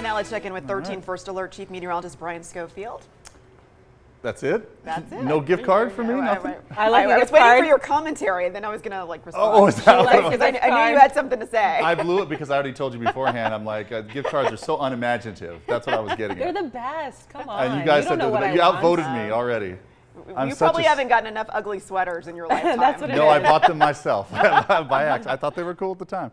And now let's check in with 13 First Alert Chief Meteorologist Brian Schofield. That's it? That's it. No gift card for me? Nothing? I was waiting for your commentary, and then I was going to respond. Oh, is that what because I knew you had something to say. I blew it because I already told you beforehand. I'm like, gift cards are so unimaginative. That's what I was getting They're at. the best. Come on. And you guys said that you outvoted me already. You probably haven't gotten enough ugly sweaters in your lifetime. That's what it No, is. I bought them myself by accident. I thought they were cool at the time.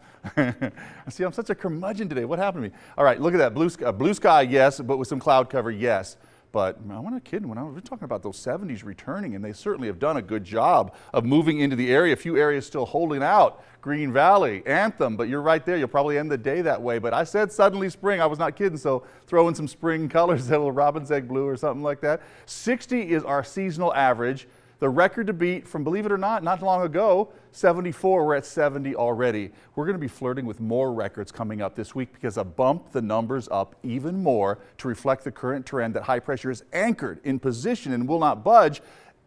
See, I'm such a curmudgeon today. What happened to me? All right, look at that. Blue sky, yes, but with some cloud cover, yes. But I wasn't kidding when we're talking about those 70s returning, and they certainly have done a good job of moving into the area. A few areas still holding out. Green Valley, Anthem, but you're right there. You'll probably end the day that way. But I said suddenly spring. I was not kidding, so throw in some spring colors, a little robin's egg blue or something like that. 60 is our seasonal average. The record to beat from, believe it or not long ago, 74. We're at 70 already. We're going to be flirting with more records coming up this week because I bumped the numbers up even more to reflect the current trend that high pressure is anchored in position and will not budge.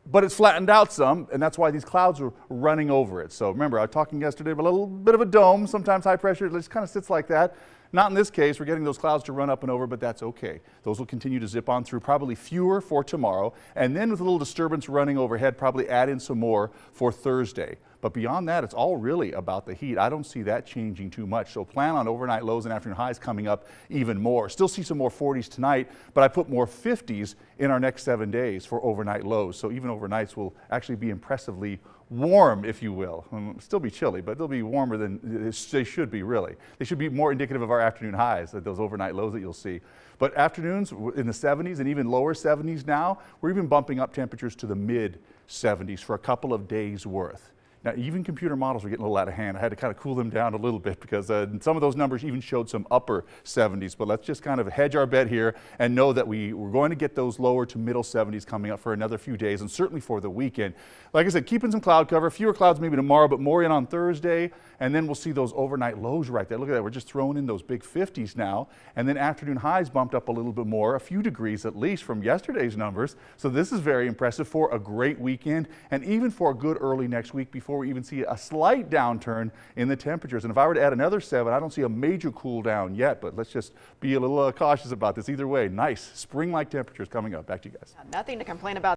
But it's flattened out some, and that's why these clouds are running over it. So remember, I was talking yesterday about a little bit of a dome. Sometimes high pressure just kind of sits like that. Not in this case. We're getting those clouds to run up and over, but that's okay. Those will continue to zip on through, probably fewer for tomorrow. And then with a little disturbance running overhead, probably add in some more for Thursday. But beyond that, it's all really about the heat. I don't see that changing too much. So plan on overnight lows and afternoon highs coming up even more. Still see some more 40s tonight, but I put more 50s in our next 7 days for overnight lows. So even overnights will actually be impressively warm, if you will. Still be chilly, but they'll be warmer than they should be, really. They should be more indicative of our afternoon highs, those overnight lows that you'll see. But afternoons in the 70s and even lower 70s now, we're even bumping up temperatures to the mid 70s for a couple of days worth. Now, even computer models are getting a little out of hand. I had to kind of cool them down a little bit because some of those numbers even showed some upper 70s. But let's just kind of hedge our bet here and know that we're going to get those lower to middle 70s coming up for another few days and certainly for the weekend. Like I said, keeping some cloud cover, fewer clouds maybe tomorrow, but more in on Thursday. And then we'll see those overnight lows right there. Look at that. We're just throwing in those big 50s now. And then afternoon highs bumped up a little bit more, a few degrees at least from yesterday's numbers. So this is very impressive for a great weekend and even for a good early next week before we even see a slight downturn in the temperatures. And if I were to add another 7, I don't see a major cool down yet, but let's just be a little cautious about this. Either way, nice spring-like temperatures coming up. Back to you guys. Nothing to complain about.